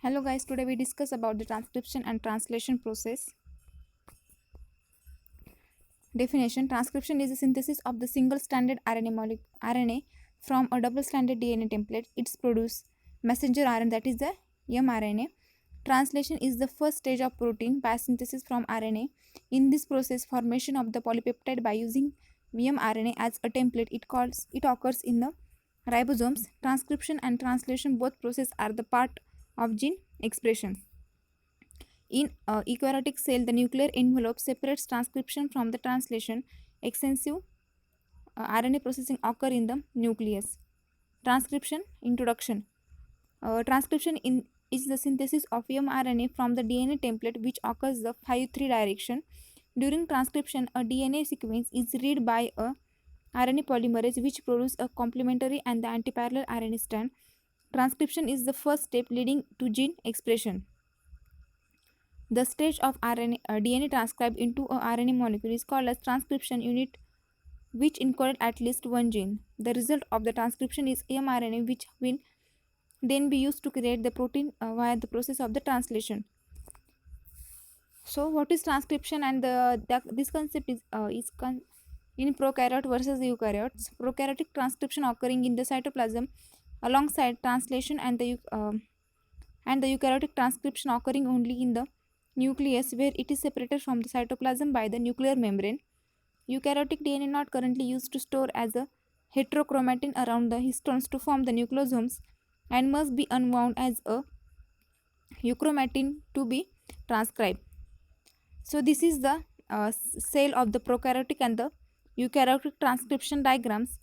Hello guys, today we discuss about the transcription and translation process. Definition: transcription is a synthesis of the single stranded RNA from a double stranded DNA template. It's produce messenger RNA, that is the mRNA. Translation is the first stage of protein biosynthesis from RNA. In this process, formation of the polypeptide by using mRNA as a template, it occurs in the ribosomes. Transcription and translation, both processes are the part of gene expression. In a eukaryotic cell, the nuclear envelope separates transcription from the translation. Extensive RNA processing occur in the nucleus. Transcription introduction. Transcription is the synthesis of mRNA from the DNA template which occurs the 5'3" direction. During transcription, a DNA sequence is read by a RNA polymerase which produces a complementary and the antiparallel RNA strand. Transcription is the first step leading to gene expression. The stage of DNA transcribed into a RNA molecule is called as transcription unit, which encoded at least one gene. The result of the transcription is mRNA, which will then be used to create the protein via the process of the translation. So, what is transcription? And this concept is in prokaryote versus eukaryotes. Prokaryotic transcription occurring in the cytoplasm alongside translation, and the eukaryotic transcription occurring only in the nucleus, where it is separated from the cytoplasm by the nuclear membrane. Eukaryotic DNA not currently used to store as a heterochromatin around the histones to form the nucleosomes and must be unwound as a euchromatin to be transcribed. So this is the cell of the prokaryotic and the eukaryotic transcription diagrams.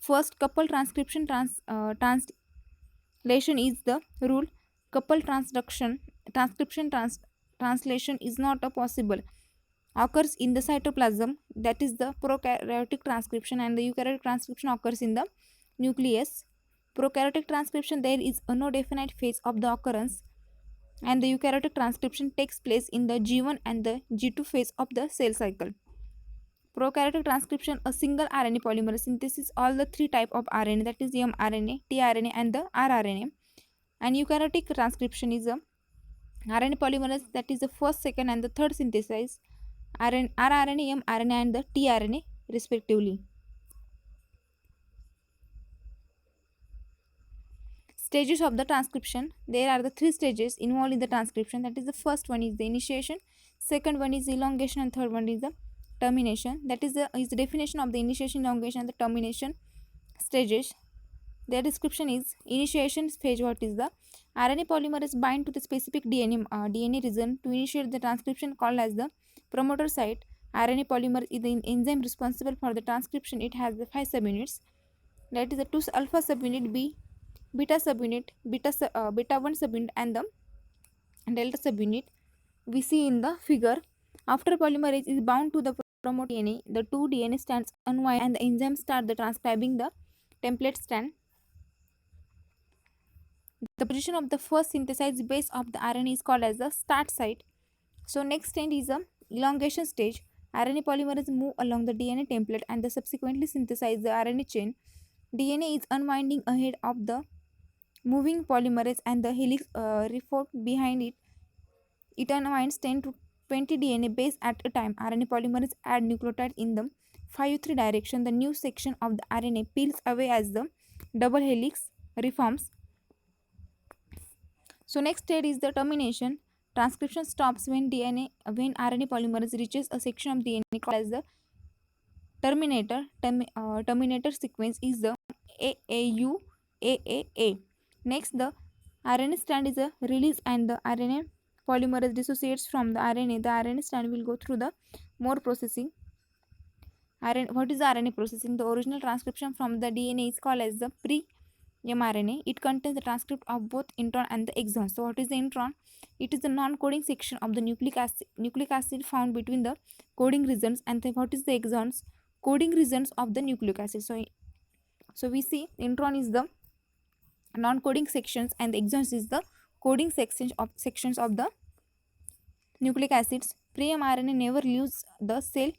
First, couple transcription translation is the rule. Couple transcription translation is not a possible. Occurs in the cytoplasm, that is the prokaryotic transcription, and the eukaryotic transcription occurs in the nucleus. Prokaryotic transcription, there is no definite phase of the occurrence, and the eukaryotic transcription takes place in the G1 and the G2 phase of the cell cycle. Prokaryotic transcription, a single RNA polymerase synthesis all the three type of RNA, that is mRNA, tRNA, and the rRNA. And eukaryotic transcription is a RNA polymerase, that is the first, second, and the third synthesize rRNA, mRNA, and the tRNA respectively. Stages of the transcription. There are the three stages involved in the transcription. That is, the first one is the initiation, second one is elongation, and third one is the termination. That is the definition of the initiation, elongation, and the termination stages. Their description is: initiation phase. What is the RNA polymerase bind to the specific DNA region to initiate the transcription, called as the promoter site. RNA polymer is the enzyme responsible for the transcription. It has the 5 subunits. That is the 2 alpha subunit, beta subunit, beta 1 subunit, and the delta subunit we see in the figure. After polymerase is bound to the promoter DNA, the two DNA strands unwind and the enzyme start the transcribing the template strand. The position of the first synthesized base of the RNA is called as the start site. So next stage is the elongation stage. RNA polymerase move along the DNA template and they subsequently synthesize the RNA chain. DNA is unwinding ahead of the moving polymerase and the helix refold behind it. It unwinds 10 to 20 DNA base at a time. RNA polymerase add nucleotide in the 5'3" direction. The new section of the RNA peels away as the double helix reforms. So next stage is the termination. Transcription stops when RNA polymerase reaches a section of DNA called as the terminator. Terminator sequence is the AAA. Next, the RNA strand is a release and the RNA polymerase dissociates from the RNA. The RNA strand will go through the more processing. What is the RNA processing? The original transcription from the DNA is called as the pre-mRNA. It contains the transcript of both intron and the exon. So what is the intron? It is the non-coding section of the nucleic acid found between the coding regions. And what is the exons? Coding regions of the nucleic acid. So we see intron is the non-coding sections and the exons is the coding sections of the nucleic acids. Pre-mRNA never leaves the cell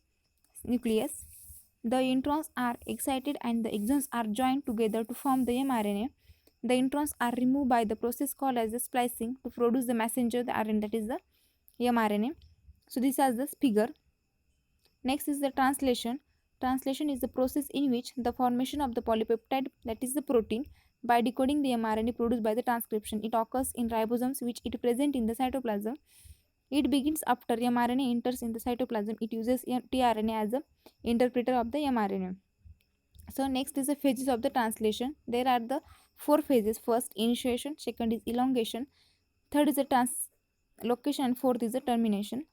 nucleus. The introns are excited and the exons are joined together to form the mRNA. The introns are removed by the process called as the splicing to produce the messenger the RNA, that is the mRNA. So this is the figure. Next is the translation. Translation is the process in which the formation of the polypeptide, that is the protein, by decoding the mRNA produced by the transcription. It occurs in ribosomes which it present in the cytoplasm. It begins after mRNA enters in the cytoplasm. It uses tRNA as a interpreter of the mRNA. So next is the phases of the translation. There are the 4 phases. First, initiation. Second is elongation. Third is the translocation, and fourth is the termination.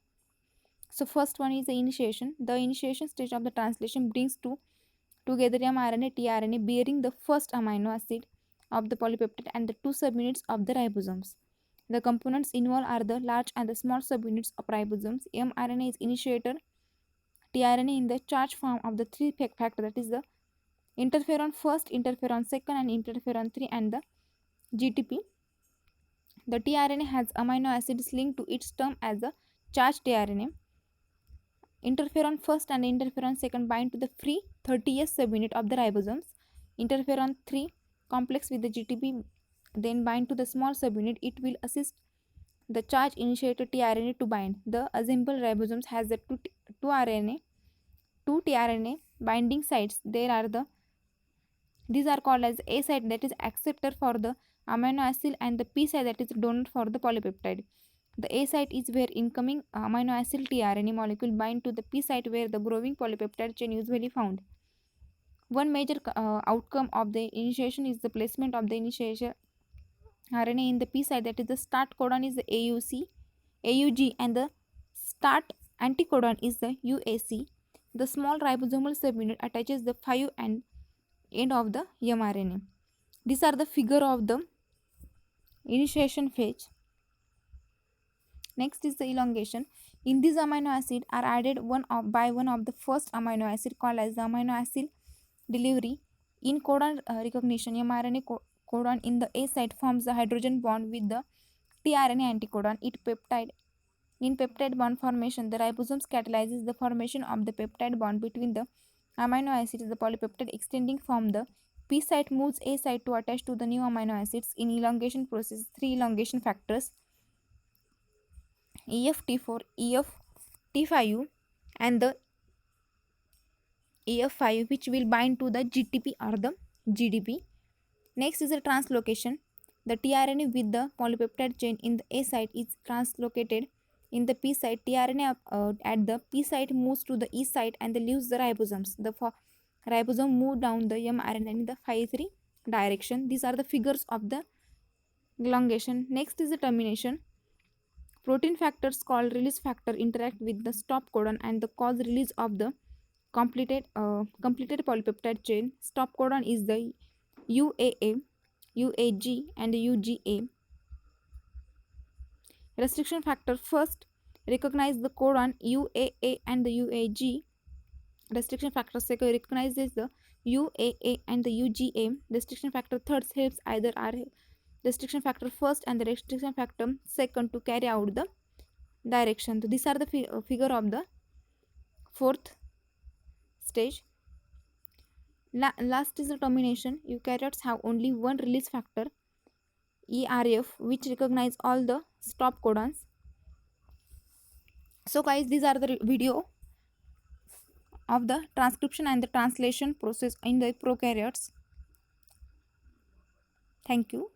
So first one is the initiation. The initiation stage of the translation brings together mRNA, tRNA bearing the first amino acid of the polypeptide and the 2 subunits of the ribosomes. The components involved are the large and the small subunits of ribosomes. mRNA is initiator, tRNA in the charge form of the 3 factor, that is the interferon first, interferon second, and interferon 3, and the GTP. The tRNA has amino acids linked to its term as a charged tRNA. Interferon first and interferon second bind to the free 30S subunit of the ribosomes. Interferon 3 complex with the GTP then bind to the small subunit. It will assist the charge initiated tRNA to bind. The assembled ribosomes has the two tRNA binding sites. These are called as A site, that is acceptor for the amino acid, and the P site, that is donor for the polypeptide. The A site is where incoming amino acid tRNA molecule bind to the P site where the growing polypeptide chain usually found. One major outcome of the initiation is the placement of the initiation RNA in the P site, that is the start codon is the AUG, and the start anticodon is the UAC. The small ribosomal subunit attaches the 5 and end of the mRNA. These are the figure of the initiation phase. Next is the elongation. In this amino acid are added one of the first amino acid called as the amino acid delivery. In codon recognition, mRNA codon in the A site forms the hydrogen bond with the tRNA anticodon. In peptide bond formation, the ribosomes catalyzes the formation of the peptide bond between the amino acids. The polypeptide extending from the P site moves A site to attach to the new amino acids. In elongation process, 3 elongation factors EFT4, EFT5, and the EF5, which will bind to the GTP or the GDP. Next is the translocation. The tRNA with the polypeptide chain in the A site is translocated in the P site. tRNA at the P site moves to the E site and leaves the ribosomes. The ribosome move down the mRNA in the 5-3 direction. These are the figures of the elongation. Next is the termination. Protein factors called release factor interact with the stop codon and the cause release of the completed polypeptide chain. Stop codon is the UAA, UAG, and UGA. Restriction factor first recognize the codon UAA and the UAG. Restriction factor second recognizes the UAA and the UGA. Restriction factor third helps either are restriction factor first and the restriction factor second to carry out the direction. So these are the figure of the 4th stage. Last is the termination. Eukaryotes have only one release factor, ERF, which recognize all the stop codons. So guys, these are the video of the transcription and the translation process in the prokaryotes. Thank you.